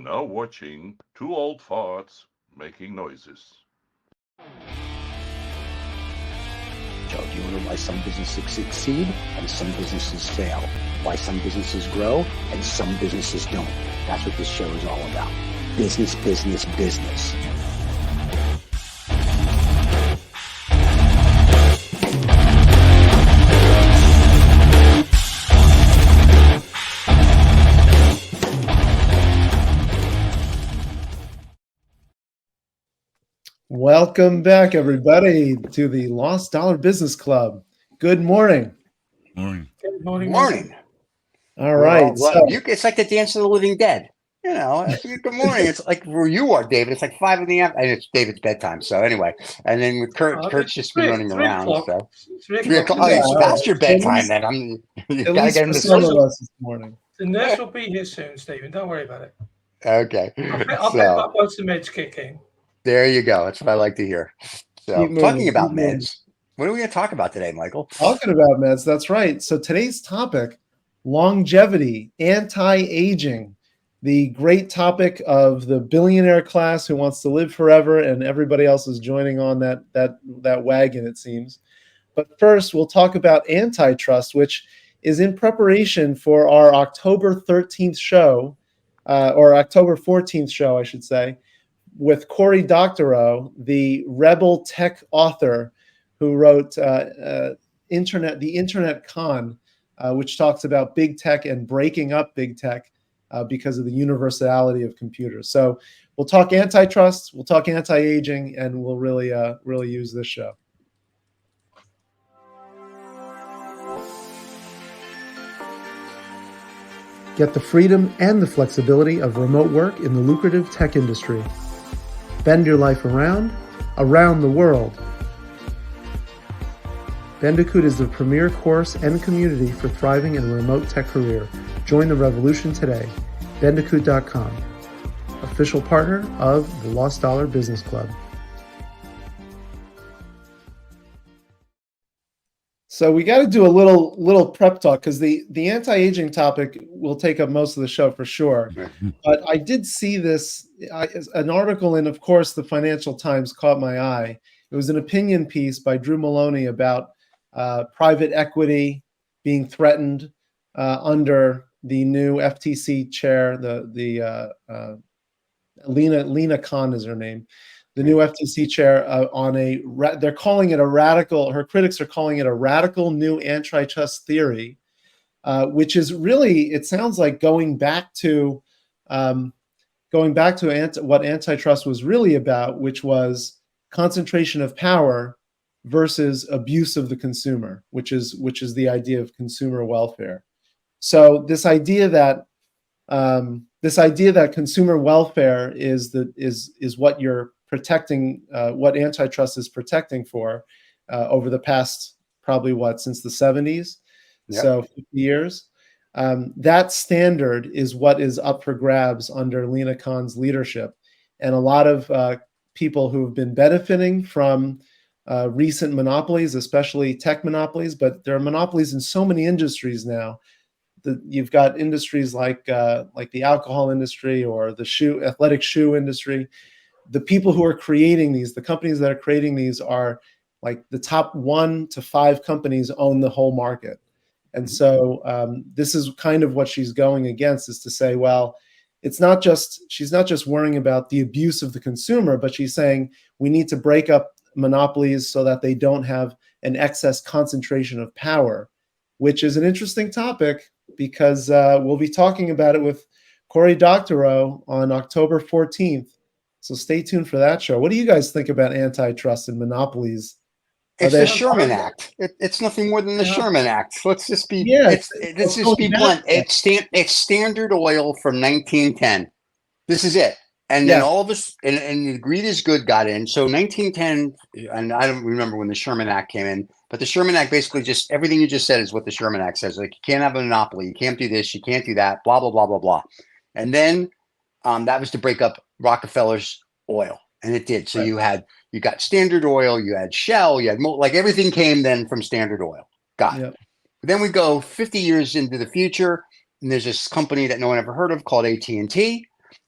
now watching two old farts making noises. Do you want to know why some businesses succeed and some businesses fail? Why some businesses grow and some businesses don't? That's what this show is all about. Business, business, business. Welcome back, everybody, to the Lost Dollar Business Club. Good morning. Morning. Good morning. Morning. All right. It's like the Dance of the Living Dead. You know, good morning. It's like where you are, David. It's like 5 a.m. and it's David's bedtime. So anyway, and then with Kurt's just been running around. So 3 o'clock. Oh, it's past your bedtime. Then you gotta get him to some of us this morning. The nurse will be here soon, Stephen. Don't worry about it. Okay. I'll bet my both the meds kick in. There you go. That's what I like to hear. So, talking about meds, what are we going to talk about today, Michael? Talking about meds, that's right. So today's topic, longevity, anti-aging, the great topic of the billionaire class who wants to live forever, and everybody else is joining on that wagon, it seems. But first, we'll talk about Antitrust, which is in preparation for our October 13th show, or October 14th show, I should say, with Cory Doctorow, the rebel tech author who wrote the Internet Con, which talks about big tech and breaking up big tech because of the universality of computers. So we'll talk antitrust, we'll talk anti-aging, and we'll really use this show. Get the freedom and the flexibility of remote work in the lucrative tech industry. Bend your life around the world. Bandicoot is the premier course and community for thriving in a remote tech career. Join the revolution today. Bandicoot.com, official partner of the Lost Dollar Business Club. So we got to do a little prep talk because the anti-aging topic will take up most of the show for sure. But I did see an article in, of course, the Financial Times caught my eye. It was an opinion piece by Drew Maloney about private equity being threatened under the new FTC chair. Lena Khan is her name. The new FTC chair they're calling it a radical. Her critics are calling it a radical new antitrust theory, which is really, it sounds like going back to what antitrust was really about, which was concentration of power versus abuse of the consumer, which is the idea of consumer welfare. So this idea that consumer welfare is what you're protecting, what antitrust is protecting for over the past since the 70s, yep. So 50 years. That standard is what is up for grabs under Lena Khan's leadership, and a lot of people who have been benefiting from recent monopolies, especially tech monopolies, but there are monopolies in so many industries now. You've got industries like the alcohol industry or the athletic shoe industry. The people who are creating these, the companies that are creating these, are like the top 1 to 5 companies own the whole market. And so this is kind of what she's going against, is to say, well, she's not just worrying about the abuse of the consumer, but she's saying we need to break up monopolies so that they don't have an excess concentration of power, which is an interesting topic because we'll be talking about it with Cory Doctorow on October 14th. So stay tuned for that show. What do you guys think about antitrust and monopolies? It's the Sherman Act. It's nothing more than the Sherman Act. Let's just be blunt. It's Standard Oil from 1910. This is it. And then all of us, and the greed is good got in. So 1910, and I don't remember when the Sherman Act came in, but the Sherman Act basically just, everything you just said is what the Sherman Act says. Like, you can't have a monopoly, you can't do this, you can't do that, blah, blah, blah, blah, blah. And then that was to break up Rockefeller's oil. And it did. So right. You got Standard Oil, you had Shell, you had everything came then from Standard Oil. Got it. Then we go 50 years into the future, and there's this company that no one ever heard of called AT&T.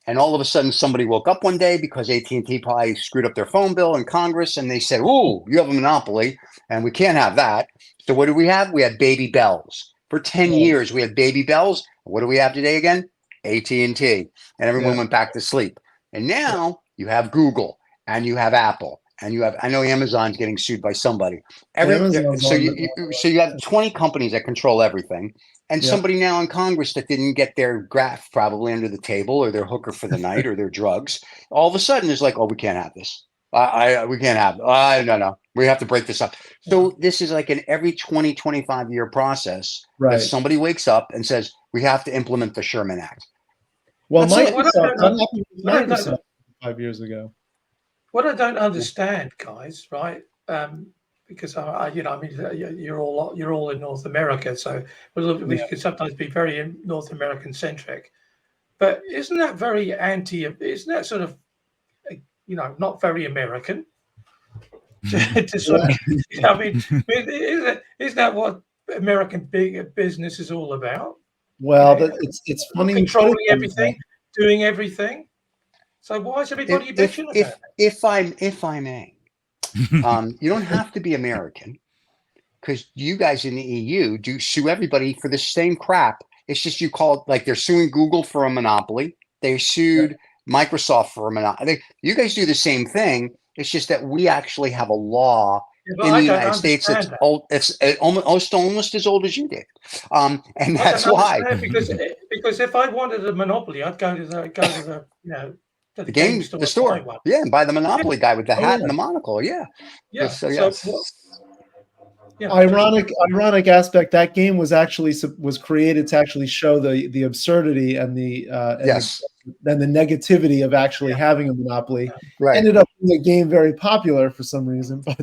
And all of a sudden, somebody woke up one day because AT&T probably screwed up their phone bill in Congress, and they said, "Ooh, you have a monopoly, and we can't have that." So what do we have? We had Baby Bells. For 10 years, we had Baby Bells. What do we have today again? AT&T. And everyone went back to sleep. And now you have Google, and you have Apple, and you have, I know Amazon's getting sued by somebody. So you have 20 companies that control everything. And somebody now in Congress that didn't get their graph probably under the table, or their hooker for the night, or their drugs, all of a sudden is like, "Oh, we can't have this. We can't have, no, we have to break this up." So this is like an every 20, 25 year process that somebody wakes up and says, "We have to implement the Sherman Act." Well, Microsoft 5 years ago. What I don't understand, guys, right? Because you're all in North America, so we can sometimes be very North American centric. But isn't that very isn't that sort of, not very American? To sort of, isn't that what American big business is all about? Well, it's funny, controlling everything, doing everything. So why is everybody bitching about it? If I may, you don't have to be American, because you guys in the EU do sue everybody for the same crap. It's just you call it, like, they're suing Google for a monopoly. They sued Microsoft for a monopoly. You guys do the same thing. It's just that we actually have a law in the United States that's old. It's almost as old as you did, and that's why. Because if I wanted a monopoly, I'd go to the the store, and buy the monopoly guy with the hat and the monocle, Ironic aspect. That game was created to actually show the absurdity and the negativity of actually having a monopoly. Ended up being a game very popular for some reason, but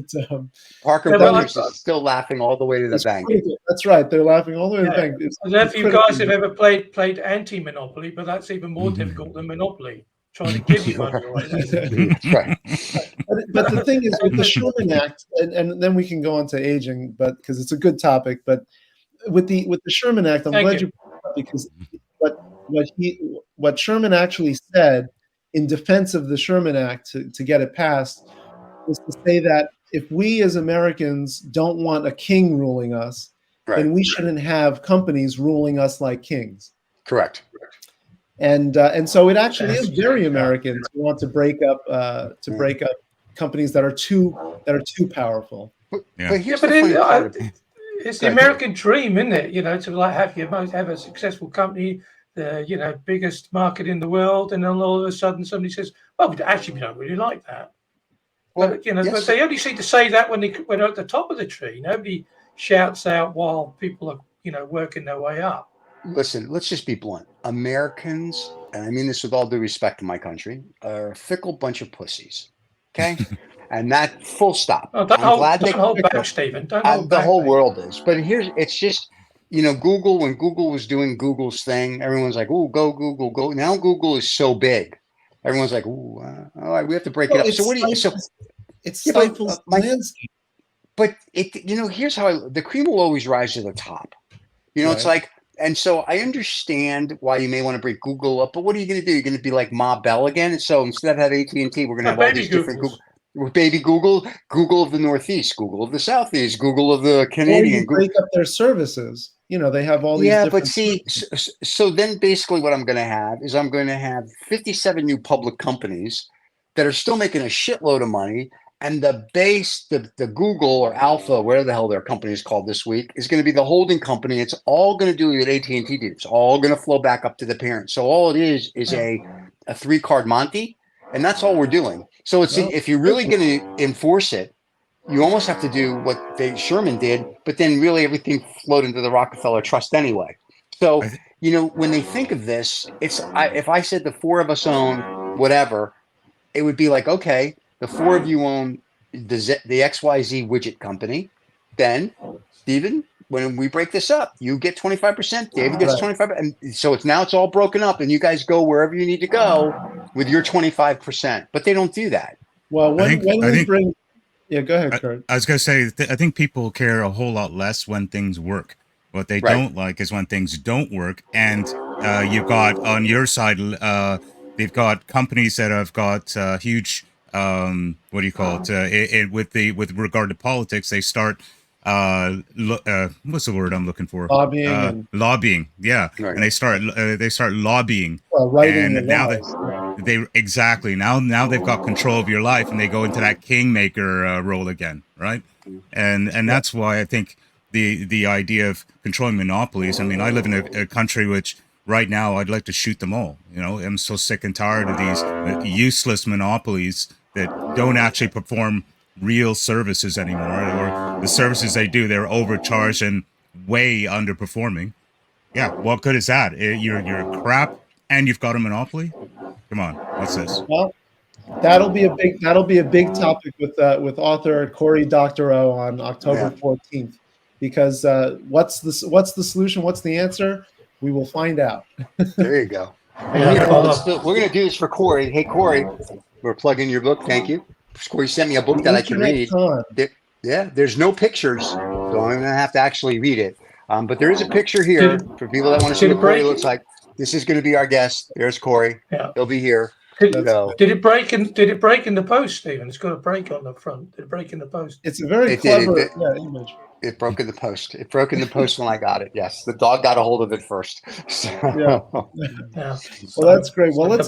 Parker Brothers is still laughing all the way to the bank. That's right, they're laughing all the way to the bank. I don't know if you guys have ever played anti-monopoly, but that's even more difficult than Monopoly. Trying to give you money away. That's right. But the thing is, with the Sherman Act, and then we can go on to aging, but because it's a good topic. But with the Sherman Act, I'm glad you brought it up, because what Sherman actually said in defense of the Sherman Act to get it passed was to say that if we as Americans don't want a king ruling us, then we shouldn't have companies ruling us like kings. Correct. And so it actually is very American to want to break up companies that are too powerful. But it's the American dream, isn't it? To have a successful company, the biggest market in the world, and then all of a sudden somebody says, "Well, we don't really like that." Well, but they only seem to say that when they're at the top of the tree. Nobody shouts out while people are working their way up. Listen, let's just be blunt. Americans, and I mean this with all due respect to my country, are a fickle bunch of pussies. Okay? And that, full stop. Oh, don't hold back, Stephen. The whole world is. But it's just, Google, when Google was doing Google's thing, everyone's like, "Ooh, go Google, go." Now Google is so big. Everyone's like, "Ooh, all right, we have to break it up." So what do you, it's stifles landscape. But here's how the cream will always rise to the top. It's like, and so I understand why you may want to break Google up, but what are you going to do? You're going to be like Ma Bell again? And so instead of having AT&T, we're going to have all these different baby Google of the Northeast, Google of the Southeast, Google of the Canadian. Break up their services. They have all these. Yeah, but see, so then basically what I'm going to have is 57 new public companies that are still making a shitload of money. And the base, the Google or Alpha, whatever the hell their company is called this week, is going to be the holding company. It's all going to do what AT&T did. It's all going to flow back up to the parent. So all it is a 3-card Monte, and that's all we're doing. So if you're really going to enforce it, you almost have to do what Sherman did, but then really everything flowed into the Rockefeller Trust anyway. So when they think of this, if I said the 4 of us own whatever, it would be like, okay, the 4 of you own the XYZ widget company. Then, Stephen, when we break this up, you get 25%. David gets 25%. And so it's all broken up, and you guys go wherever you need to go with your 25%. But they don't do that. Well, go ahead, Kurt. I was going to say, I think people care a whole lot less when things work. What they don't like is when things don't work. And you've got on your side they've got companies that have got huge what do you call it? With regard to politics, they start what's the word I'm looking for? Lobbying and lobbying, yeah. Right. And they start lobbying, writing and the now laws. they exactly now they've got control of your life, and they go into that kingmaker role again, right? And that's why I think the idea of controlling monopolies. I mean, I live in a country which right now I'd like to shoot them all. You know, I'm so sick and tired of these useless monopolies that don't actually perform real services anymore, or the services they do, they're overcharged and way underperforming. Yeah, what good is that? You're crap, and you've got a monopoly. Come on, what's this? Well, that'll be a big topic with author Cory Doctorow on October 14th, because what's the solution? What's the answer? We will find out. There you go. Yeah, We're going to do this for Cory. Hey, Cory, we're plugging your book. Thank you. Cory sent me a book that I can read. There's no pictures, so I'm going to have to actually read it. But there is a picture here for people that want to see what Cory looks like. This is going to be our guest. There's Cory. Yeah. He'll be here. Did it break in the post, Stephen? It's got a break on the front. Did it break in the post? It's a very clever image. It broke in the post. It broke in the post when I got it. Yes, the dog got a hold of it first. So. Yeah. Well, that's great. Well, let's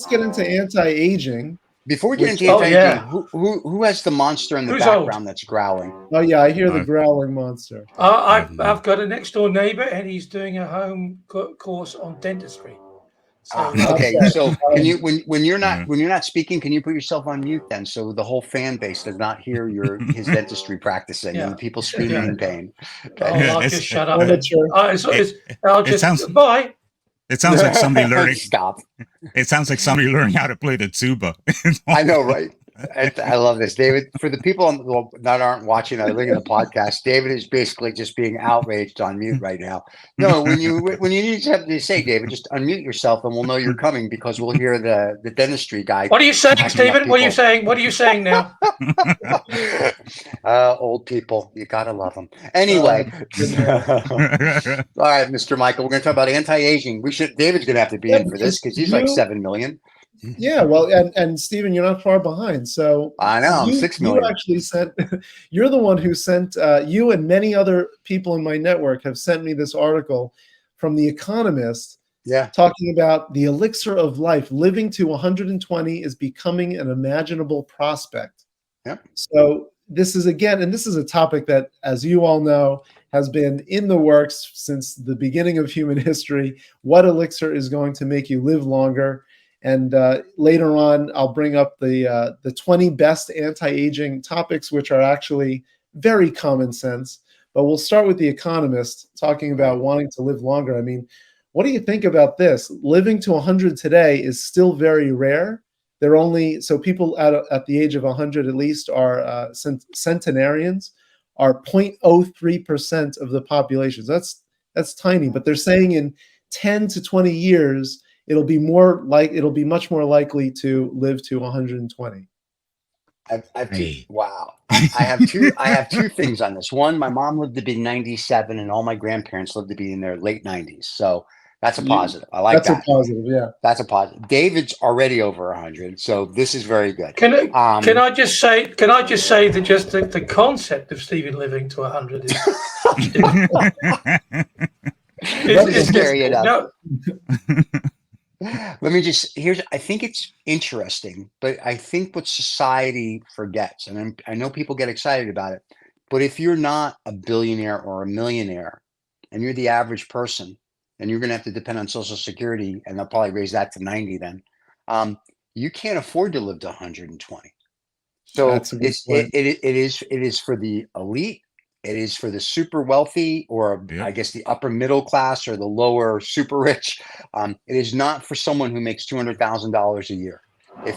get into anti-aging. Before we get into anti-aging, who has the monster in the background that's growling? Oh yeah, I hear the growling monster. I've got a next door neighbor, and he's doing a home course on dentistry. So, okay, so can you when you're not speaking, can you put yourself on mute then, so the whole fan base does not hear his dentistry practicing and people screaming in pain? Okay. I'll just shut up. Bye. It sounds like somebody learning. Stop. It sounds like somebody learning how to play the tuba. I know, right? I love this, David. For the people that aren't watching or looking at the podcast, David is basically just being outraged on mute right now. No, when you need something to say, David, just unmute yourself and we'll know you're coming, because we'll hear the dentistry guy. What are you saying, Stephen? What are you saying? What are you saying now? Old people, you gotta love them. Anyway, all right, Mr. Michael, we're gonna talk about anti-aging. David's gonna have to be in for this because he's like 7 million. Yeah, well, and Stephen, you're not far behind. So I know I'm 6 million. You actually sent. You're the one who sent. You and many other people in my network have sent me this article from The Economist. Yeah, talking about the elixir of life. Living to 120 is becoming an imaginable prospect. Yep. So this is a topic that, as you all know, has been in the works since the beginning of human history. What elixir is going to make you live longer? And later on, I'll bring up the 20 best anti-aging topics, which are actually very common sense. But we'll start with The Economist, talking about wanting to live longer. I mean, what do you think about this? Living to 100 today is still very rare. So people at the age of 100 at least are centenarians, are 0.03% of the population. So that's tiny. But they're saying in 10 to 20 years, it'll be much more likely to live to 120. Wow. I have two things on this. One, my mom lived to be 97 and all my grandparents lived to be in their late 90s. So that's a positive. I like that. That's a positive, yeah. That's a positive. David's already over 100, so this is very good. Can I just say that just the concept of Stephen living to 100 is it's scary enough. No. Let me I think it's interesting, but I think what society forgets, and I know people get excited about it, but if you're not a billionaire or a millionaire and you're the average person, and you're going to have to depend on Social Security, and they'll probably raise that to 90 then, you can't afford to live to 120. So it is for the elite. It is for the super wealthy, or I guess the upper middle class, or the lower super rich. It is not for someone who makes $200,000 a year. If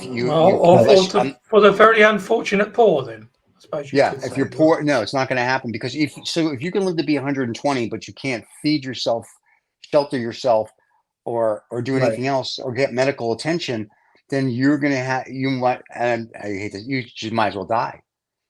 for the very unfortunate poor, then I suppose. If you're poor, no, it's not going to happen, because if you can live to be 120, but you can't feed yourself, shelter yourself, or do anything else, or get medical attention, then you're going to and I hate this, you just might as well die,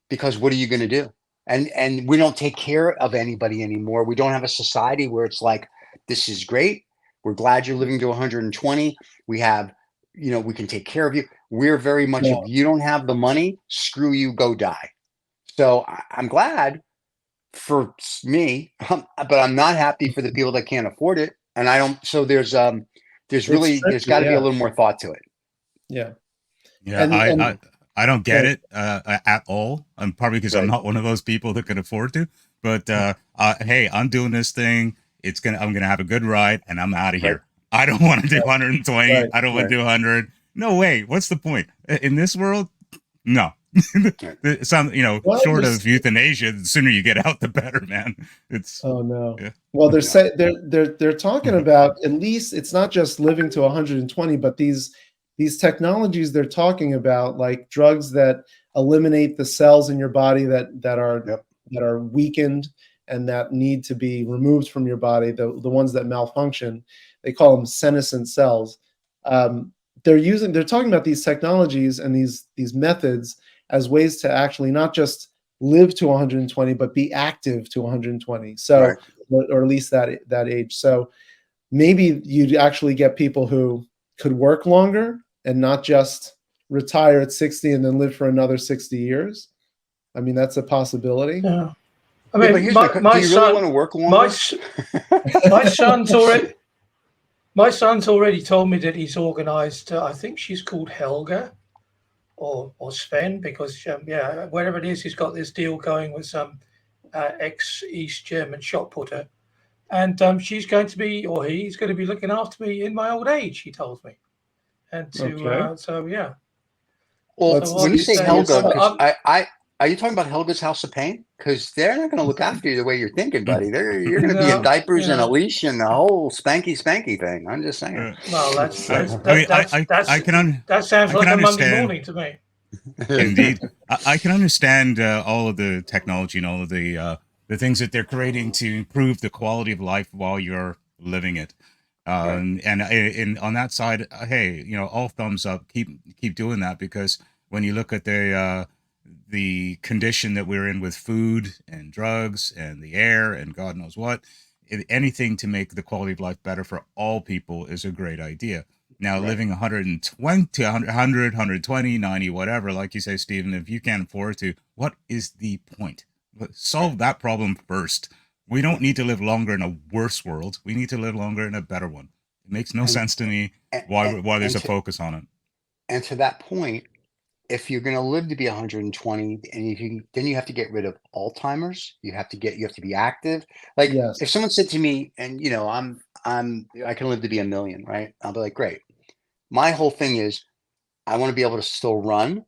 because what are you going to do? And we don't take care of anybody anymore. We don't have a society where it's like, this is great. We're glad you're living to 120. We have, we can take care of you. We're very much, if you don't have the money, screw you, go die. So I'm glad for me, but I'm not happy for the people that can't afford it. And I don't, so there's got to be a little more thought to it. Yeah. Yeah. I don't get it at all. Probably because I'm not one of those people that can afford to, but hey, I'm doing this thing. I'm going to have a good ride and I'm out of here. I don't want to do 120. I don't want to do 100. No way. What's the point in this world? No. Some, short of euthanasia, the sooner you get out, the better, man. It's yeah. Well, they're talking about, at least it's not just living to 120, but these technologies they're talking about, like drugs that eliminate the cells in your body that are weakened and that need to be removed from your body, the ones that malfunction. They call them senescent cells. They're talking about these technologies and these methods as ways to actually not just live to 120, but be active to 120. So, or at least that age. So maybe you'd actually get people who could work longer and not just retire at 60 and then live for another 60 years. I mean, that's a possibility. Yeah. I mean, do you really want to work longer? My son's already told me that he's organized, I think she's called Helga or Sven, because whatever it is, he's got this deal going with some ex-East German shot putter, and she's going to be, or he's going to be looking after me in my old age, he told me. And Well, when you say Helga, are you talking about Helga's House of Pain? Because they're not going to look after you the way you're thinking, buddy. You're going to be in diapers and a leash and the whole spanky thing. I'm just saying. Well, that sounds like a Monday morning to me. Indeed, I can understand all of the technology and all of the things that they're creating to improve the quality of life while you're living it. And on that side, hey, all thumbs up. Keep doing that, because when you look at the condition that we're in with food and drugs and the air and God knows what, anything to make the quality of life better for all people is a great idea. Now, living 120, 100, 120, 90, whatever, like you say, Stephen, if you can't afford to, what is the point? Solve that problem first. We don't need to live longer in a worse world. We need to live longer in a better one. It makes no sense to me why there's a focus on it. And to that point, if you're going to live to be 120, and then you have to get rid of Alzheimer's. You have to be active. Like if someone said to me, and I can live to be 1,000,000, right? I'll be like, great. My whole thing is, I want to be able to still run.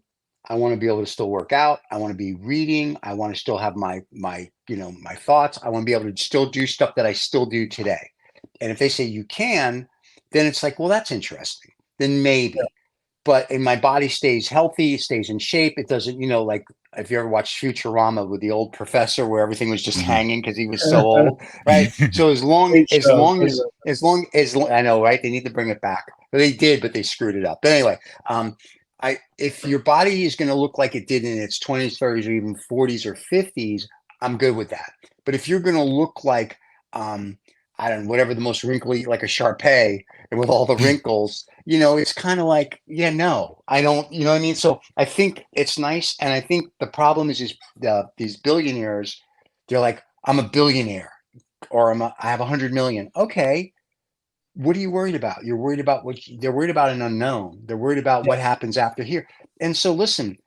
I want to be able to still work out. I want to be reading. I want to still have my thoughts. I want to be able to still do stuff that I still do today. And if they say you can, then it's like, well, that's interesting. Then maybe. But my body stays healthy, stays in shape. It doesn't, like if you ever watched Futurama with the old professor where everything was just hanging because he was so old, right? So as long as I know, right? They need to bring it back. But they did, but they screwed it up. But anyway, if your body is going to look like it did in its 20s, 30s, or even 40s or 50s, I'm good with that. But if you're going to look like, I don't know, whatever the most wrinkly, like a Shar-Pei, and with all the wrinkles, it's kind of like, no, I don't, you know what I mean? So I think it's nice. And I think the problem is these billionaires, they're like, I'm a billionaire, or I have 100 million. Okay. What are you worried about? You're worried about they're worried about an unknown. They're worried about what happens after here. And so listen,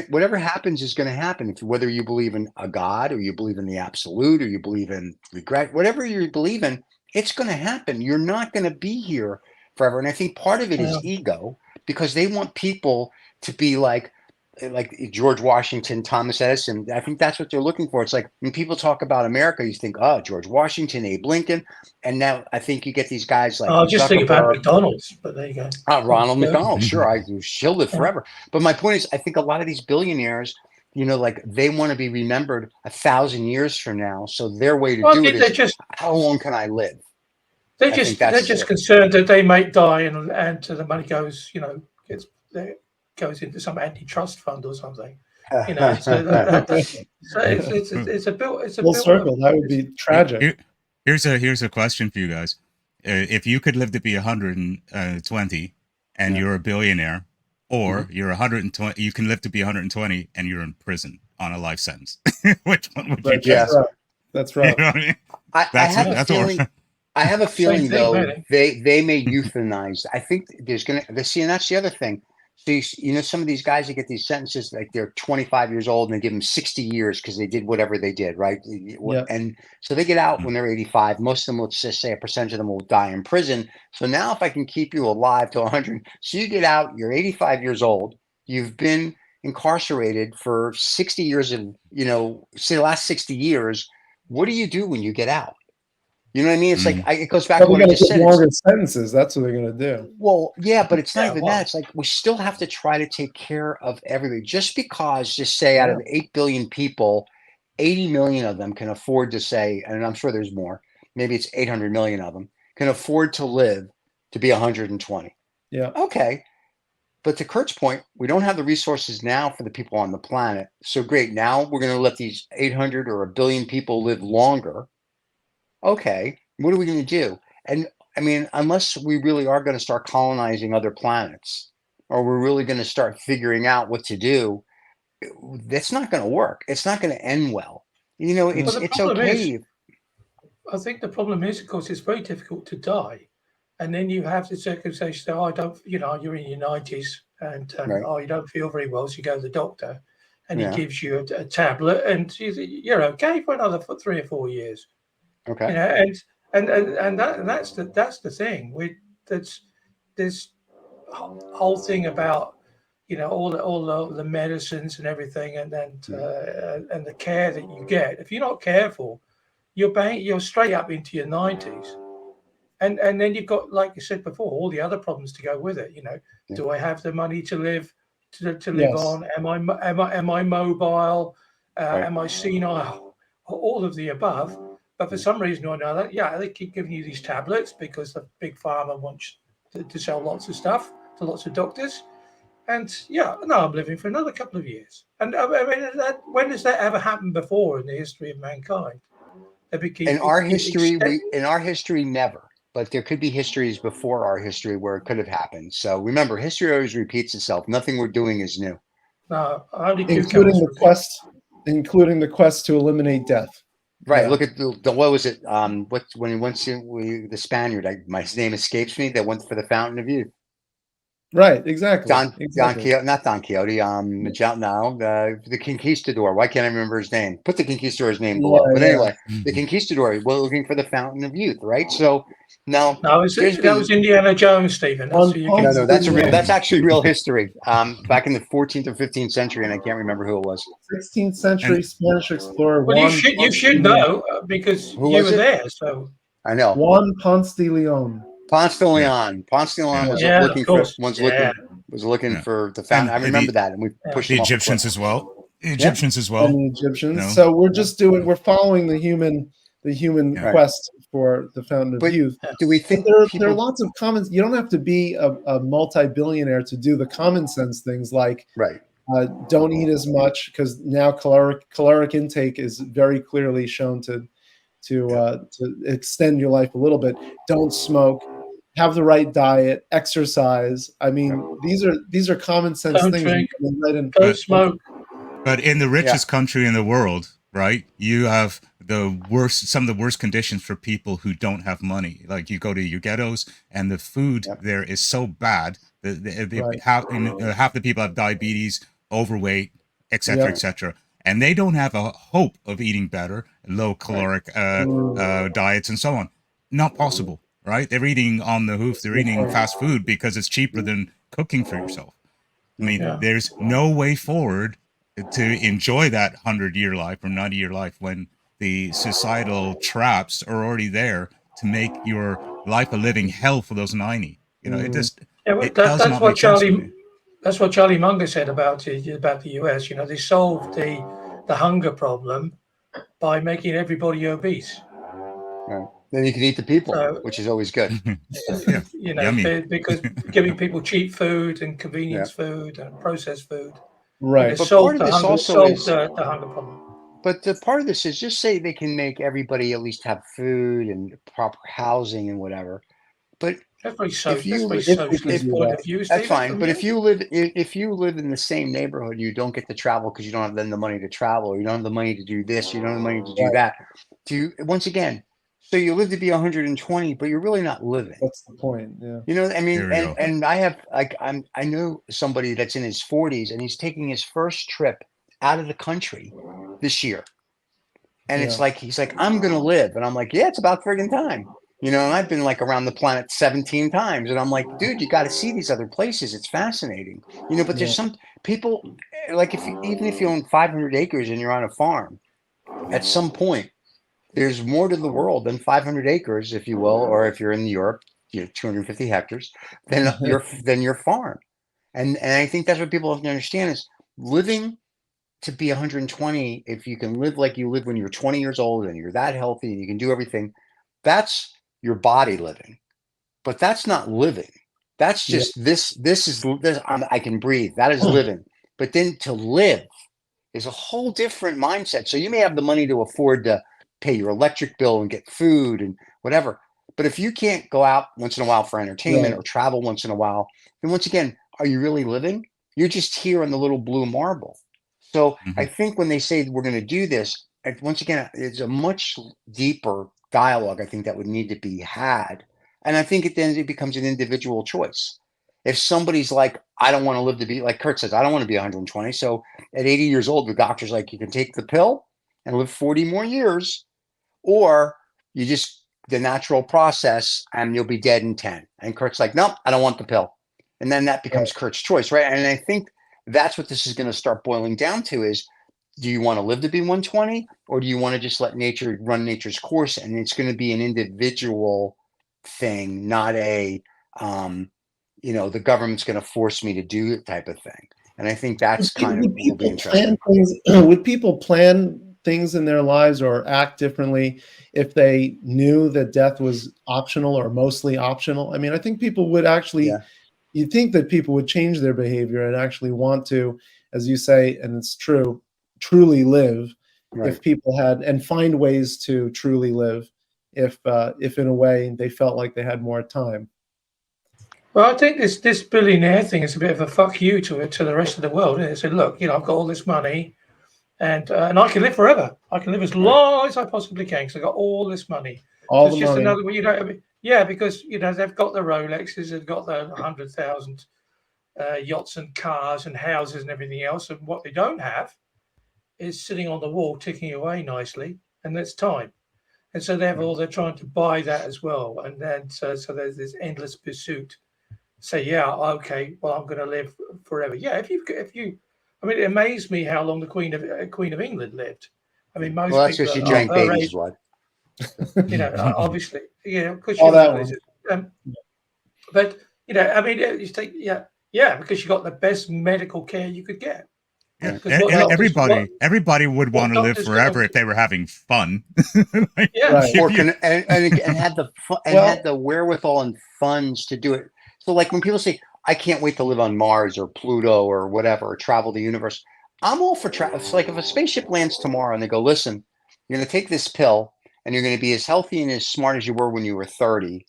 whatever happens is going to happen. Whether you believe in a God, or you believe in the absolute, or you believe in regret, whatever you believe in, it's going to happen. You're not going to be here forever. And I think part of it is ego, because they want people to be like George Washington, Thomas Edison. I think that's what they're looking for. It's like when people talk about America, you think, oh, George Washington, Abe Lincoln. And now I think you get these guys like, oh, just think about McDonald's, but there you go. Ronald McDonald. Sure. She'll live forever. But my point is, I think a lot of these billionaires, like they want to be remembered 1,000 years from now. So their way to do it is, how long can I live? They're just concerned that they may die and the money goes, goes into some antitrust fund or something. It's a bill. It's a full circle. That would be tragic. Here's a question for you guys. If you could live to be 120, and you're a billionaire, or you're 120. You can live to be 120, and you're in prison on a life sentence. Which one would you choose? That's right. You know what I mean? I have a feeling. I have a feeling though really. they may euthanize. I think there's gonna see, and that's the other thing. So you know, some of these guys that get these sentences, like they're 25 years old and they give them 60 years because they did whatever they did, right? Yeah. And so they get out when they're 85. Most of them, let's just say a percentage of them will die in prison. So now if I can keep you alive to 100, so you get out, you're 85 years old, you've been incarcerated for 60 years of, you know, say the last 60 years. What do you do when you get out? You know what I mean? It's like it goes back to what I just said. Longer sentences. That's what they're going to do. Well, yeah, but it's not even that. It's like we still have to try to take care of everybody. Just because, just say, out of 8 billion people, 80 million of them can afford to say, and I'm sure there's more. Maybe it's 800 million of them can afford to live to be 120. Yeah. Okay. But to Kurt's point, we don't have the resources now for the people on the planet. So great. Now we're going to let these 800 or a billion people live longer. Okay, what are we going to do? And I mean, unless we really are going to start colonizing other planets, or we're really going to start figuring out what to do, that's not going to work. It's not going to end well. You know, it's okay. I think the problem is, of course, it's very difficult to die. And then you have the circumstance that, I don't, you know, you're in your 90s and you don't feel very well, so you go to the doctor and he gives you a tablet and you're okay for another 3 or 4 years. Okay. You know, and that's the thing. That's this whole thing about, you know, all the medicines and everything, and the care that you get. If you're not careful, you're straight up into your 90s, and then you've got, like you said before, all the other problems to go with it. You know, do I have the money to live live on? Am I mobile? Am I senile? All of the above. But for some reason or another, they keep giving you these tablets because the big pharma wants to sell lots of stuff to lots of doctors. And I'm living for another couple of years. And I mean, when has that ever happened before in the history of mankind? In our history, never. But there could be histories before our history where it could have happened. So remember, history always repeats itself. Nothing we're doing is new. No, including the quest to eliminate death. Right. Look at the what was it? When he went to the Spaniard, his name escapes me. That went for the Fountain of Youth. Right. Exactly. Don Quixote, not Don Quixote. The Conquistador. Why can't I remember his name? Put the Conquistador's name below. But anyway, the Conquistador. We're looking for the Fountain of Youth, right? So now that was Indiana Jones, Stephen. That's actually real history. Back in the 14th or 15th century, and I can't remember who it was. 16th century Spanish explorer. Well, you should know because you were there. So I know. Juan Ponce de Leon. Ponce de Leon was looking for the fountain. I remember that, and we pushed the Egyptians as well. And the Egyptians. No. So we're following the human quest for the Fountain of Youth. Do we think there are lots of common? You don't have to be a multi-billionaire to do the common sense things like don't eat as much, because now caloric intake is very clearly shown to extend your life a little bit. Don't smoke. Have the right diet, exercise. I mean, these are common sense things. Drink, don't smoke. But in the richest country in the world, right, you have some of the worst conditions for people who don't have money. Like you go to your ghettos, and the food there is so bad that half the people have diabetes, overweight, etc., etc. And they don't have a hope of eating better, low caloric diets, and so on. Not possible. Right? They're eating on the hoof. They're eating fast food because it's cheaper than cooking for yourself. I mean, there's no way forward to enjoy that 100-year life or 90-year life when the societal traps are already there to make your life a living hell for those 90. You know, it just that's what Charlie Munger said about the US. You know, they solved the hunger problem by making everybody obese. Right. Then you can eat the people, which is always good. You know, because giving people cheap food and convenience food and processed food, right? But part of this also is the hunger problem. But the part of this is just say they can make everybody at least have food and proper housing and whatever. But That's very socialist point of view. That's fine. But if you live in the same neighborhood, you don't get to travel because you don't have then the money to travel, or you don't have the money to do this, you don't have the money to do that. Once again, so you live to be 120, but you're really not living. That's the point. Yeah. You know, I mean, and I have I know somebody that's in his 40s and he's taking his first trip out of the country this year. And it's like, he's like, I'm going to live. And I'm like, yeah, it's about friggin' time. You know, and I've been like around the planet 17 times. And I'm like, dude, you got to see these other places. It's fascinating. You know, but there's some people, like even if you own 500 acres and you're on a farm, at some point, there's more to the world than 500 acres, if you will, or if you're in Europe, 250 hectares, than your farm. And I think that's what people have to understand is living to be 120, if you can live like you lived when you were 20 years old and you're that healthy and you can do everything, that's your body living. But that's not living. That's just this is this. I can breathe. That is living. But then to live is a whole different mindset. So you may have the money to afford to pay your electric bill and get food and whatever. But if you can't go out once in a while for entertainment or travel once in a while, then once again, are you really living? You're just here on the little blue marble. So I think when they say we're going to do this, once again, it's a much deeper dialogue, I think, that would need to be had. And I think it becomes an individual choice. If somebody's like, I don't want to live to be, like Kurt says, I don't want to be 120. So at 80 years old, the doctor's like, you can take the pill and live 40 more years, or you just, the natural process, and you'll be dead in 10. And Kurt's like, nope, I don't want the pill. And then that becomes Kurt's choice, right? And I think that's what this is going to start boiling down to is, do you want to live to be 120, or do you want to just let nature run nature's course? And it's going to be an individual thing, not a, the government's going to force me to do it type of thing. And I think that's kind of will be interesting. Would people plan things in their lives or act differently if they knew that death was optional or mostly optional? I mean, I think people would actually, you'd think that people would change their behavior and actually want to, as you say, and it's true, truly live if people had, and find ways to truly live if in a way they felt like they had more time. Well, I think this billionaire thing is a bit of a fuck you to the rest of the world. They said, look, I've got all this money, and I can live forever. I can live as long as I possibly can because I got all this money. It's just another way, because they've got the Rolexes, they've got the 100,000 yachts and cars and houses and everything else, and what they don't have is sitting on the wall ticking away nicely, and that's time. And so therefore they're trying to buy that as well, and then so there's this endless pursuit. Say, okay, well, I'm going to live forever. Yeah, if you, I mean, it amazed me how long the Queen of England lived. I mean, most that's people. Because she drank baby's blood. Obviously, because she was. But I mean, you think, because you got the best medical care you could get. Yeah. Everybody would want to live forever if they were having fun. And had the wherewithal and funds to do it. So like when people say, I can't wait to live on Mars or Pluto or whatever, or travel the universe, I'm all for travel. It's like if a spaceship lands tomorrow and they go, listen, you're going to take this pill and you're going to be as healthy and as smart as you were when you were 30,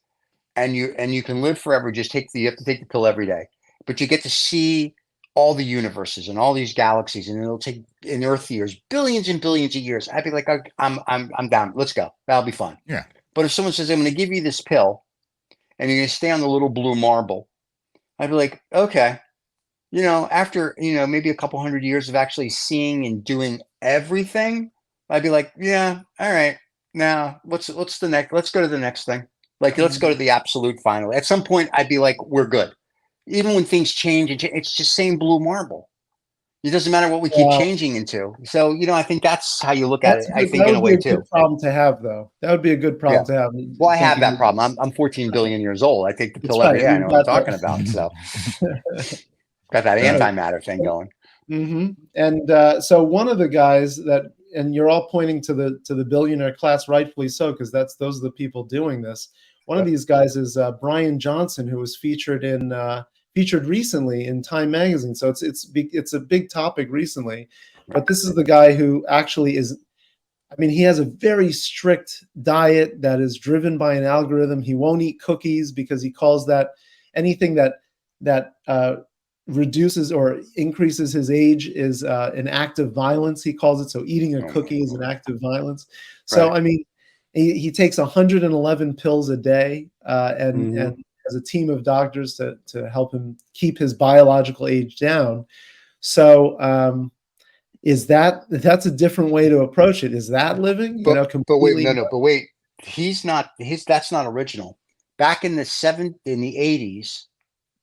and you can live forever. You have to take the pill every day, but you get to see all the universes and all these galaxies, and it'll take in Earth years, billions and billions of years. I'd be like, I'm down. Let's go. That'll be fun. Yeah. But if someone says, I'm going to give you this pill and you're going to stay on the little blue marble, I'd be like, okay, after, maybe a couple hundred years of actually seeing and doing everything, I'd be like, yeah, all right. Now what's the next? Let's go to the next thing. Like, let's go to the absolute final. At some point, I'd be like, we're good. Even when things change, it's just same blue marble. It doesn't matter what we keep changing into. So, I think that's how you look at it. I think in a way too. That would be a good problem to have, though. That would be a good problem to have. Well, I have that problem. I'm 14 billion years old. I take the pill every day. I know what I'm talking about. So, got that antimatter thing going. Mm-hmm. And so one of the guys and you're all pointing to the billionaire class, rightfully so, because those are the people doing this. One of these guys is Brian Johnson, who was featured recently in Time magazine. So it's a big topic recently. But this is the guy who actually is I mean, he has a very strict diet that is driven by an algorithm. He won't eat cookies because he calls that anything that reduces or increases his age is an act of violence, he calls it. So eating a cookie is an act of violence. So, right. I mean, he takes 111 pills a day and has a team of doctors to help him keep his biological age down. So, that's a different way to approach it. Is that living? Completely. But wait, that's not original. Back in the 80s,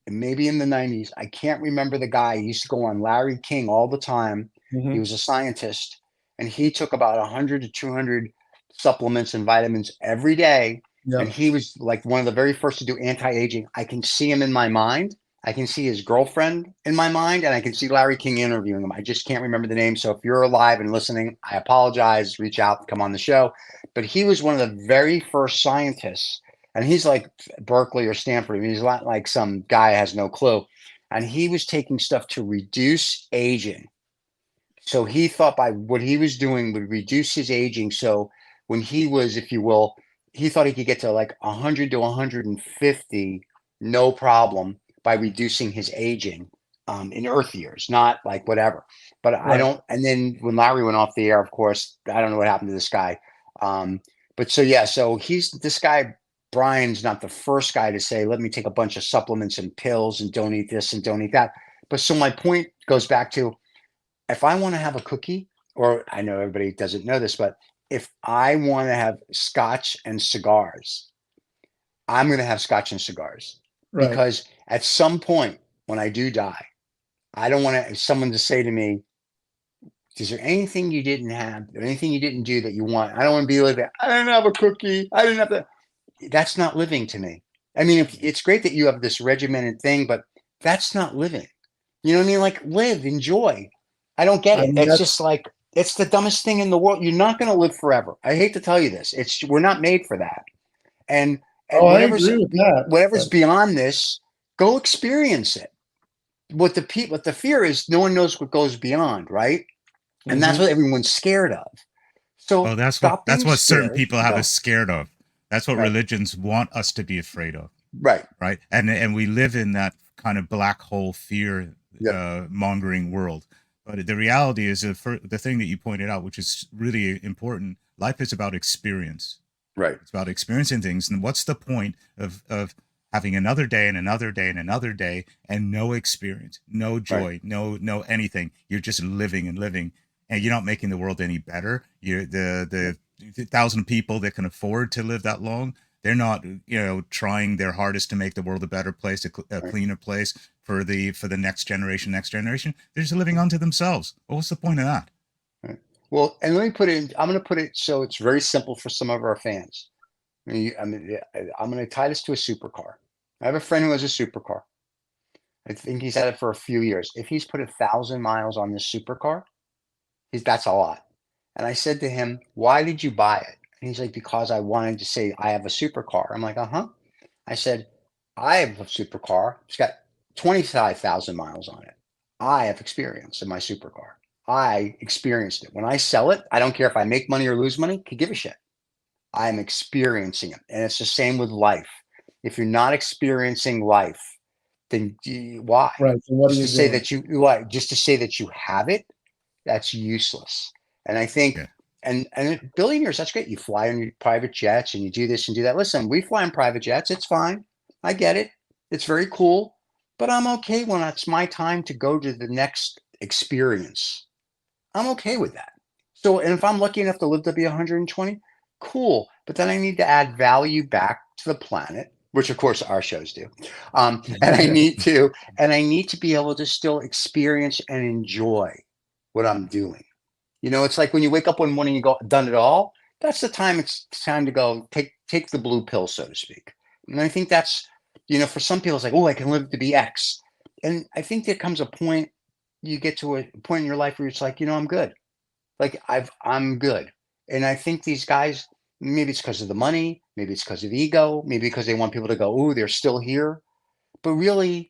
and maybe in the 90s, I can't remember the guy. He used to go on Larry King all the time. He was a scientist, and he took about 100 to 200 supplements and vitamins every day. Yep. And he was like one of the very first to do anti-aging. I can see him in my mind. I can see his girlfriend in my mind, and I can see Larry King interviewing him. I just can't remember the name. So if you're alive and listening, I apologize. Reach out, come on the show. But he was one of the very first scientists, and he's like Berkeley or Stanford. He's not like some guy has no clue. And he was taking stuff to reduce aging. So he thought by what he was doing would reduce his aging. So when he was, if you will, he thought he could get to like 100 to 150, no problem, by reducing his aging in Earth years, not like whatever. But right. I don't. And then when Larry went off the air, of course, I don't know what happened to this guy. But so yeah, so this guy. Brian's not the first guy to say, let me take a bunch of supplements and pills and don't eat this and don't eat that. But so my point goes back to, if I want to have a cookie, or I know everybody doesn't know this, but if I want to have scotch and cigars, I'm going to have scotch and cigars. Right. Because at some point when I do die, I don't want someone to say to me, is there anything you didn't have or anything you didn't do that you want? I don't want to be like that. I didn't have a cookie. I didn't have that. That's not living to me. I mean, it's great that you have this regimented thing, but that's not living. You know what I mean? Like, live, enjoy. I don't get it. It's just like, it's the dumbest thing in the world. You're not going to live forever. I hate to tell you this. We're not made for that. And whatever's beyond this, go experience it. What the fear is, no one knows what goes beyond, right? And that's what everyone's scared of. So that's what certain people have us scared of. That's what religions want us to be afraid of. Right. Right. And we live in that kind of black hole fear mongering world. But the reality is the thing that you pointed out, which is really important. Life is about experience. Right. It's about experiencing things. And what's the point of having another day and another day and another day and no experience, no joy, no anything? You're just living and living, and you're not making the world any better. You're the 1,000 people that can afford to live that long, they're not, trying their hardest to make the world a better place, a cleaner place for the next generation. They're just living onto themselves. Well, what's the point of that? Right. Well, and let me put it in, I'm going to put it so it's very simple for some of our fans. I'm going to tie this to a supercar. I have a friend who has a supercar. I think he's had it for a few years. If he's put 1,000 miles on this supercar, that's a lot. And I said to him, why did you buy it? And he's like, because I wanted to say I have a supercar. I'm like, I said, I have a supercar. It's got 25,000 miles on it. I have experience in my supercar. I experienced it. When I sell it, I don't care if I make money or lose money, could give a shit. I'm experiencing it. And it's the same with life. If you're not experiencing life, then why? Right. So what just to say that you have it, that's useless. And I think, and billionaires, that's great. You fly on your private jets and you do this and do that. Listen, we fly on private jets. It's fine. I get it. It's very cool. But I'm okay when it's my time to go to the next experience. I'm okay with that. So, and if I'm lucky enough to live to be 120, cool. But then I need to add value back to the planet, which of course our shows do. And I need to be able to still experience and enjoy what I'm doing. It's like when you wake up one morning, you go, done it all. That's the time. It's time to go take the blue pill, so to speak. And I think that's, for some people, it's like, oh, I can live to be X. And I think there comes a point, you get to a point in your life where it's like, I'm good. Like I'm good. And I think these guys, maybe it's because of the money, maybe it's because of ego, maybe because they want people to go, oh, they're still here. But really,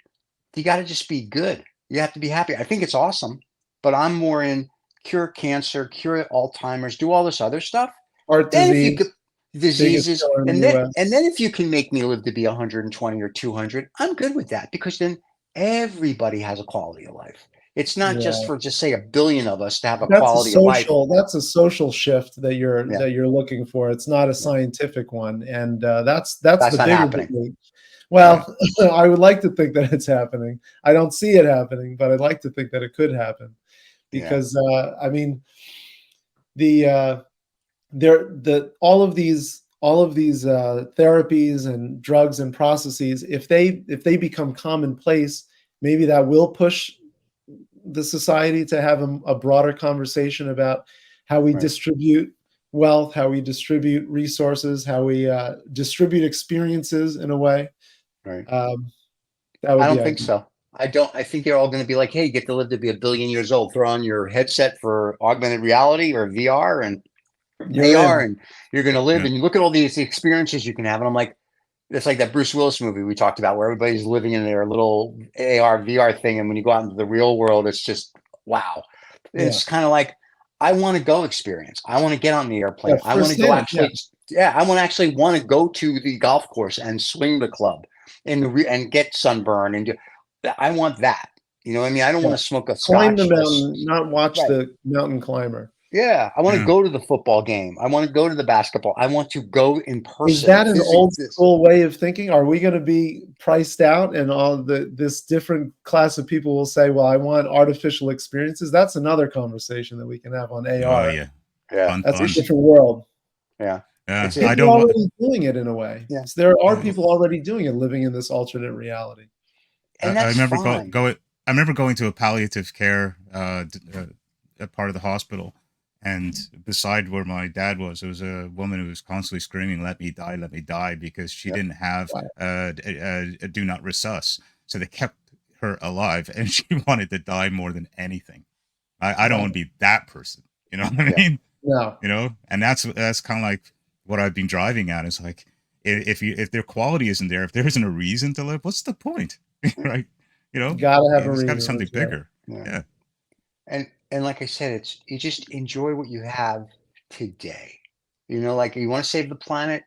you got to just be good. You have to be happy. I think it's awesome, but I'm more in cure cancer, cure Alzheimer's, do all this other stuff. Heart Then disease, if you could, diseases, and then if you can make me live to be 120 or 200, I'm good with that, because then everybody has a quality of life. It's not just for, just say, 1 billion of us to have a quality of life. That's a social shift that you're looking for. It's not a scientific one, and that's the not bigger happening. debate. Well, I would like to think that it's happening. I don't see it happening, but I'd like to think that it could happen, because I mean, all of these therapies and drugs and processes, if they become commonplace, maybe that will push the society to have a broader conversation about how we distribute wealth, how we distribute resources, how we distribute experiences in a way. Right. I don't think so. I think they're all going to be like, hey, you get to live to be 1 billion years old. Throw on your headset for augmented reality or VR and AR, and you're going to live. And you look at all these experiences you can have. And I'm like, it's like that Bruce Willis movie we talked about, where everybody's living in their little AR, VR thing. And when you go out into the real world, it's just, wow. It's kind of like, I want to go experience. I want to get on the airplane. I want to go actually, I want to go to the golf course and swing the club and get sunburn. And I want that. You know what I mean? I don't want to smoke a climb scotch. the mountain, not watch the mountain climber. Yeah, I want to go to the football game. I want to go to the basketball. I want to go in person. Is that an old school way of thinking? Are we going to be priced out, and all this different class of people will say, "Well, I want artificial experiences"? That's another conversation that we can have on AR. Oh yeah. That's a different world. Yeah. People are already doing it in a way. Yeah. So there are people already doing it, living in this alternate reality. And that's I remember fine. I remember going to a palliative care part of the hospital, and beside where my dad was, there was a woman who was constantly screaming, let me die," because she didn't have a do not resusc. So they kept her alive, and she wanted to die more than anything. I don't want to be that person. You know what I mean? No. You know, and that's kind of like what I've been driving at, is like, if their quality isn't there, if there isn't a reason to live, what's the point? Right? You know, gotta have a reason. Got to be something bigger. Yeah. And like I said, you just enjoy what you have today. You know, like, you want to save the planet,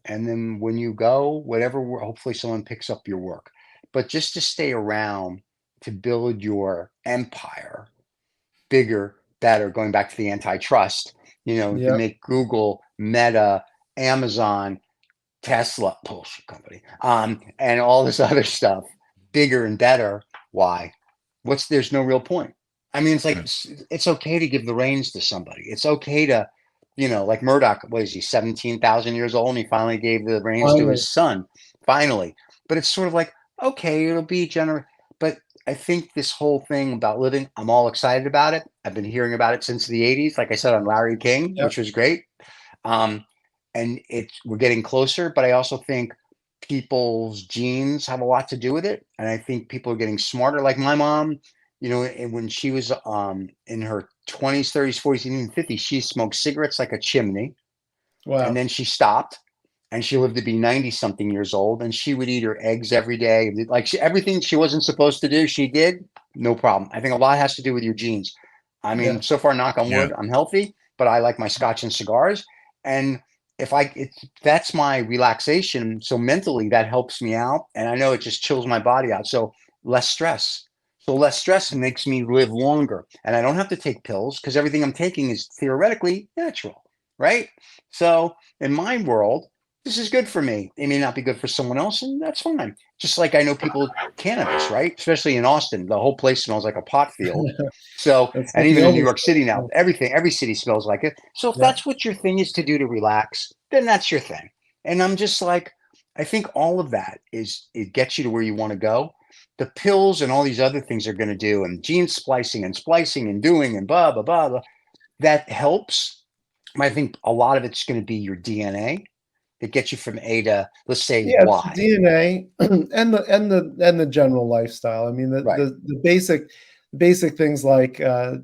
and then when you go, whatever, hopefully someone picks up your work. But just to stay around to build your empire bigger, better, going back to the antitrust, you know, to make Google, Meta, Amazon, Tesla, bullshit company, and all this other stuff bigger and better. Why? There's no real point. I mean, it's like, it's okay to give the reins to somebody. It's okay to, you know, like Murdoch, what is he, 17,000 years old, and he finally gave the reins to his son, finally. But it's sort of like, okay, it'll be generous. But I think this whole thing about living, I'm all excited about it. I've been hearing about it since the 80s, like I said, on Larry King, which was great. And we're getting closer, but I also think people's genes have a lot to do with it. And I think people are getting smarter. Like my mom, you know, when she was in her 20s, 30s, 40s, even 50s, she smoked cigarettes like a chimney. Wow. And then she stopped, and she lived to be 90-something years old. And she would eat her eggs every day. Like, everything she wasn't supposed to do, she did. No problem. I think a lot has to do with your genes. I mean, so far, knock on wood, I'm healthy, but I like my scotch and cigars. And that's my relaxation. So mentally, that helps me out. And I know it just chills my body out. So less stress. So less stress makes me live longer. And I don't have to take pills, because everything I'm taking is theoretically natural, right? So in my world, this is good for me. It may not be good for someone else, and that's fine. Just like I know people cannabis, right? Especially in Austin, the whole place smells like a pot field. So, and even in New York City now, every city smells like it. So if that's what your thing is to do to relax, then that's your thing. And I'm just like, I think all of that it gets you to where you want to go. The pills and all these other things are going to do, and gene splicing and doing and blah, blah, blah, blah, that helps. I think a lot of it's going to be your DNA that gets you from A to, let's say, Y. DNA and the general lifestyle. I mean, the basic things like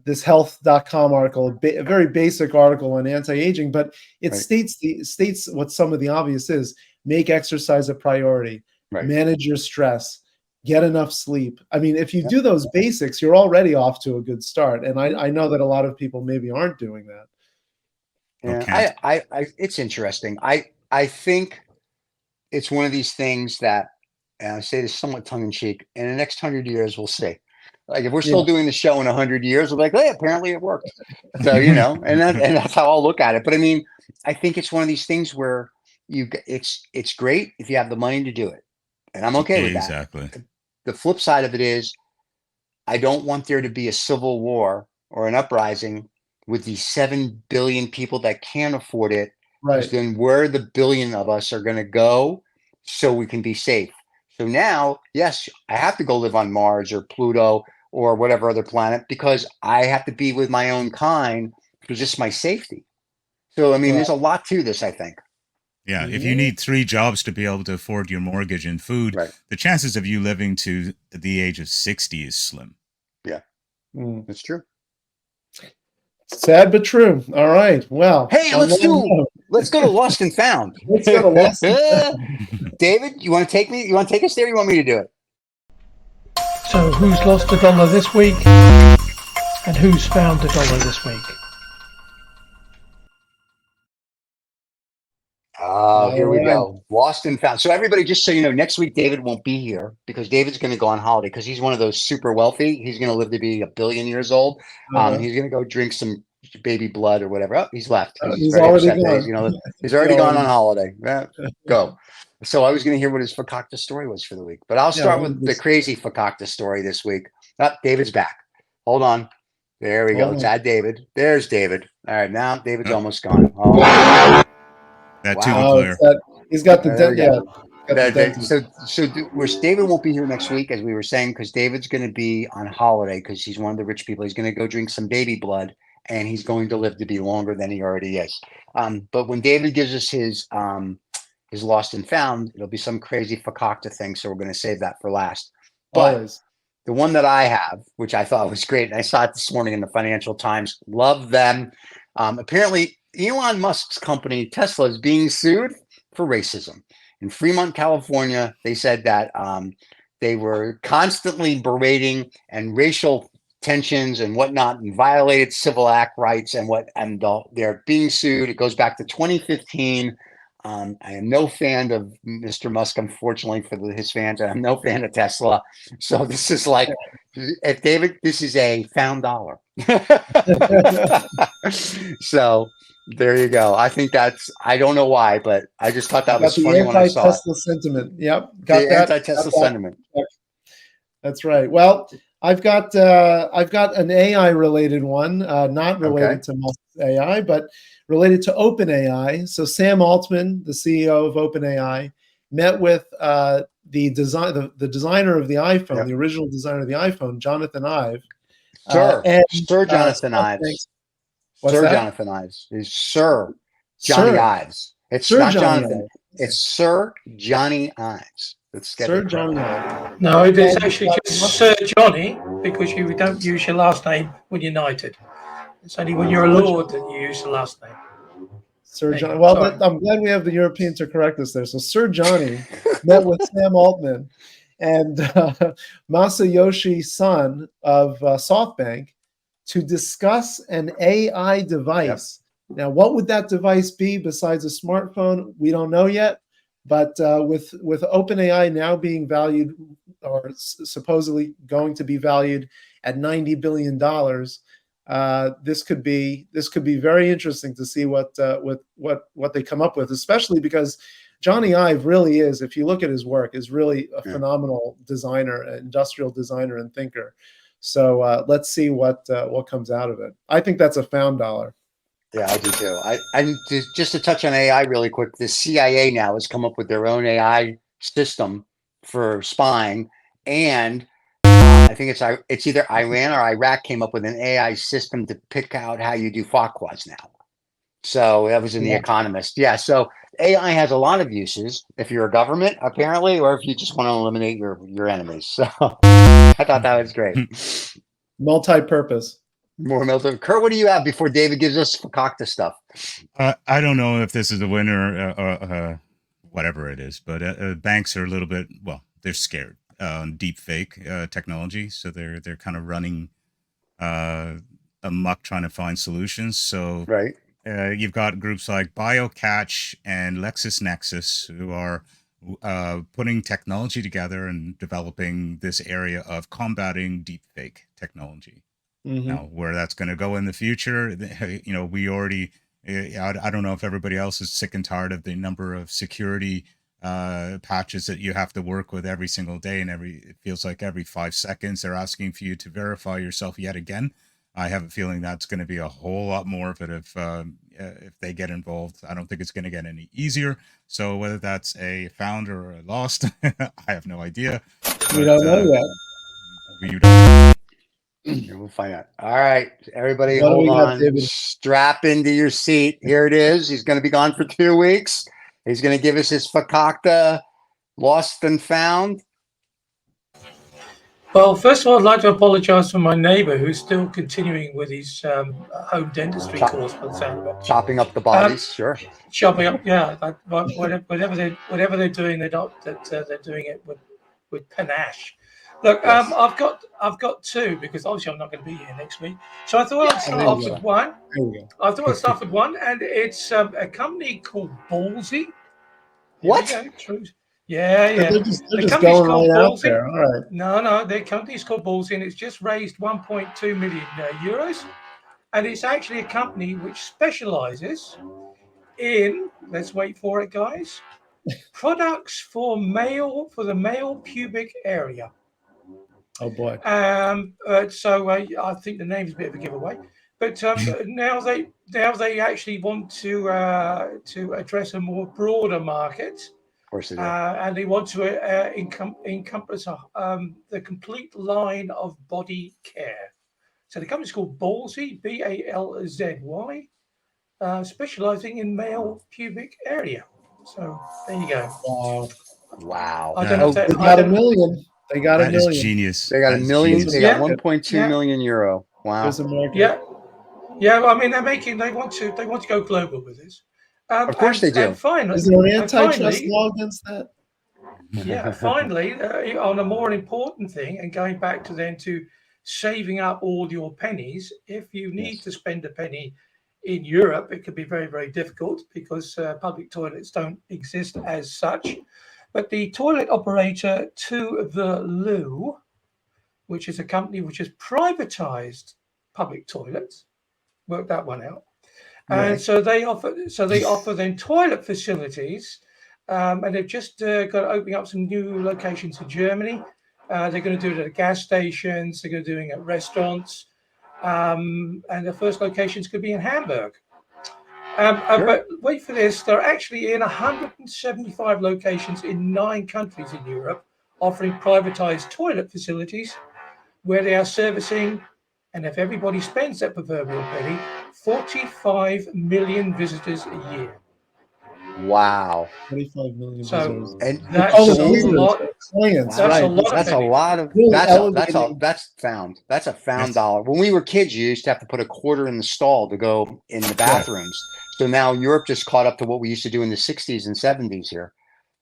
this health.com article, a very basic article on anti-aging, but it states what some of the obvious is: make exercise a priority, manage your stress, get enough sleep. I mean, if you do those basics, you're already off to a good start. And I know that a lot of people maybe aren't doing that. Yeah, I it's interesting. I think it's one of these things that, and I say this somewhat tongue in cheek, in the next 100 years, we'll see. Like if we're still doing the show in 100 years, we'll be like, hey, apparently it worked. So, and that's how I'll look at it. But I mean, I think it's one of these things where it's great if you have the money to do it. And I'm okay with that. Exactly. The flip side of it is I don't want there to be a civil war or an uprising with these 7 billion people that can't afford it. Right. Then where the billion of us are going to go so we can be safe. So now, yes, I have to go live on Mars or Pluto or whatever other planet because I have to be with my own kind for just my safety. So, I mean, there's a lot to this, I think. Yeah, if you need 3 jobs to be able to afford your mortgage and food, the chances of you living to the age of 60 is slim. Yeah, that's true. Sad but true. All right. Well, hey, let's go to Lost and Found. Let's go to Lost and Found. David, you want to take me? You want to take us there? Or you want me to do it? So, who's lost $1 this week, and who's found $1 this week? Oh, here we go. Lost and Found. So everybody, just so you know, next week David won't be here because David's going to go on holiday because he's one of those super wealthy. He's going to live to be 1 billion years old. He's going to go drink some baby blood or whatever. Oh, he's left. He's already gone. He's already gone on holiday. Go. So I was going to hear what his fakakta story was for the week, but I'll start with the crazy fakakta story this week. Oh, David's back. Hold on. There we go. Let's add David. There's David. All right, now David's almost gone. Oh. That player. He's got the So David won't be here next week, as we were saying, because David's going to be on holiday because he's one of the rich people. He's going to go drink some baby blood, and he's going to live to be longer than he already is. But when David gives us his Lost and Found, it'll be some crazy fakakta thing. So we're going to save that for last. But the one that I have, which I thought was great, and I saw it this morning in the Financial Times. Love them. Apparently, Elon Musk's company, Tesla, is being sued for racism. In Fremont, California, they said that they were constantly berating and racial tensions and whatnot and violated civil act rights and they're being sued. It goes back to 2015. I am no fan of Mr. Musk, unfortunately, for his fans. I'm no fan of Tesla. So this is like, if David, this is a found dollar. So there you go. I think I don't know why, but I just thought that was funny when I saw it. Anti-Tesla sentiment. Yep. Anti-Tesla sentiment. That's right. Well, I've got an AI related one, not related to Musk's AI, but related to OpenAI. So Sam Altman, the CEO of OpenAI, met with the designer of the iPhone, the original designer of the iPhone, Jonathan Ives. Sir Jonathan Ives. Jonathan Ives is Sir Johnny Ives. It's Sir not Johnny Jonathan. Ives. It's Sir Johnny Ives. Sir Johnny Ives. No, it's actually just Sir Johnny because you don't use your last name when you're knighted. It's only when you're a lord that you use the last name. Sir Johnny. Well, I'm glad we have the European to correct us there. So Sir Johnny met with Sam Altman and Masayoshi Son of SoftBank to discuss an AI device. Now, what would that device be besides a smartphone? We don't know yet. But with OpenAI now being valued, or supposedly going to be valued at $90 billion, this could be very interesting to see what they come up with, especially because Johnny Ive really is, if you look at his work, is really a phenomenal designer, industrial designer and thinker. So let's see what comes out of it. I think that's a found dollar. Yeah, I do too. I just to touch on AI really quick. The CIA now has come up with their own AI system for spying, and I think it's either Iran or Iraq came up with an AI system to pick out how you do fatwas now. So that was in The Economist. Yeah, so AI has a lot of uses if you're a government, apparently, or if you just want to eliminate your enemies. So I thought that was great. Multi-purpose. More Milton. Kurt, what do you have before David gives us fakakta stuff? I don't know if this is a winner or whatever it is, but banks are a little bit, they're scared. deep fake technology. So they're kind of running amok trying to find solutions. So right. You've got groups like BioCatch and LexisNexis who are putting technology together and developing this area of combating deepfake technology. Now, where that's going to go in the future, we already, I don't know if everybody else is sick and tired of the number of security patches that you have to work with every single day, and it feels like every 5 seconds they're asking for you to verify yourself yet again. I have a feeling that's going to be a whole lot more of it if they get involved. I don't think it's going to get any easier. So whether that's a found or a lost, I have no idea. We don't know yet. We'll find out. All right, everybody, hold on. Strap into your seat. Here it is. He's going to be gone for 2 weeks. He's going to give us his fakakta, lost and found. Well, first of all, I'd like to apologize for my neighbor who's still continuing with his home dentistry course, by the sound of it. Chopping up the bodies, sure. Chopping up, yeah. Whatever they're doing, they're doing it with panache. Look, yes. I've got two, because obviously I'm not going to be here next week. So I thought I'd start off with one. And it's a company called Balzy. What? Yeah. They're just going right out there. All right. No, their company's called Balzy, and it's just raised 1.2 million euros. And it's actually a company which specializes in, let's wait for it, guys, products for the male pubic area. Oh boy. So I think the name's a bit of a giveaway, but now they actually want to address a more broader market. Of course they do. And they want to encompass the complete line of body care. So the company's called Balzy, Balzy, specializing in male pubic area. So there you go. Wow. I don't know if they got $1 million. They got $1 million. Is genius. They got $1 million. They got 1.2 million euro. Wow. Yeah. I mean, they want to go global with this. Of course they do. Is there an antitrust law against that? Yeah, finally, on a more important thing, and going back to saving up all your pennies, if you need to spend a penny in Europe, it can be very, very difficult because public toilets don't exist as such. But the toilet operator To The Loo, which is a company which has privatized public toilets, worked that one out. And so they offer then toilet facilities, and they've just got opening up some new locations in Germany. They're going to do it at gas stations. They're going to do it at restaurants, and the first locations could be in Hamburg. But wait for this: they're actually in 175 locations in 9 countries in Europe, offering privatized toilet facilities, where they are servicing. And if everybody spends that proverbial penny, 45 million visitors a year. Wow. 25 million visitors. And that's a lot. That's found. That's a found dollar. When we were kids, you used to have to put a quarter in the stall to go in the bathrooms. So now Europe just caught up to what we used to do in the 60s and 70s here.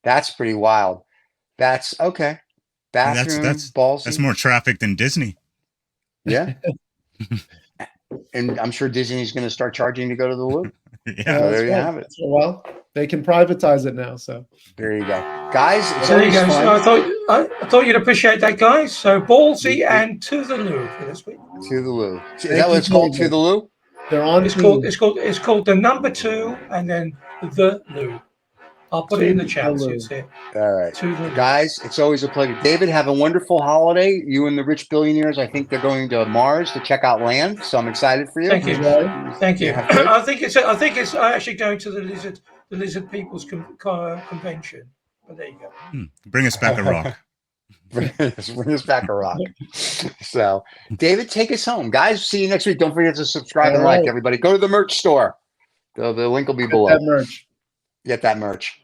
That's pretty wild. That's okay. Bathroom, that's more traffic than Disney. Yeah. And I'm sure Disney's going to start charging to go to the Louvre. Yeah, so there you have it. Well, they can privatize it now. So there you go, guys. There you go. So I thought you'd appreciate that, guys. So Balzy and To The Loo for this week. To The Loo. Is that what it's called? To The Loo. They're on. It's called the number 2 and then The Loo. I'll put it in the chat. So it's here. All right, guys, it's always a pleasure. David, have a wonderful holiday. You and the rich billionaires. I think they're going to Mars to check out land, so I'm excited for you. Thank you. Thank you. I think it's actually going to the lizard people's convention. But there you go. Bring us back a rock. Bring us back a rock. So, David, take us home, guys. See you next week. Don't forget to subscribe and like. Everybody, go to the merch store. The link will be below. Get that merch. Get that merch.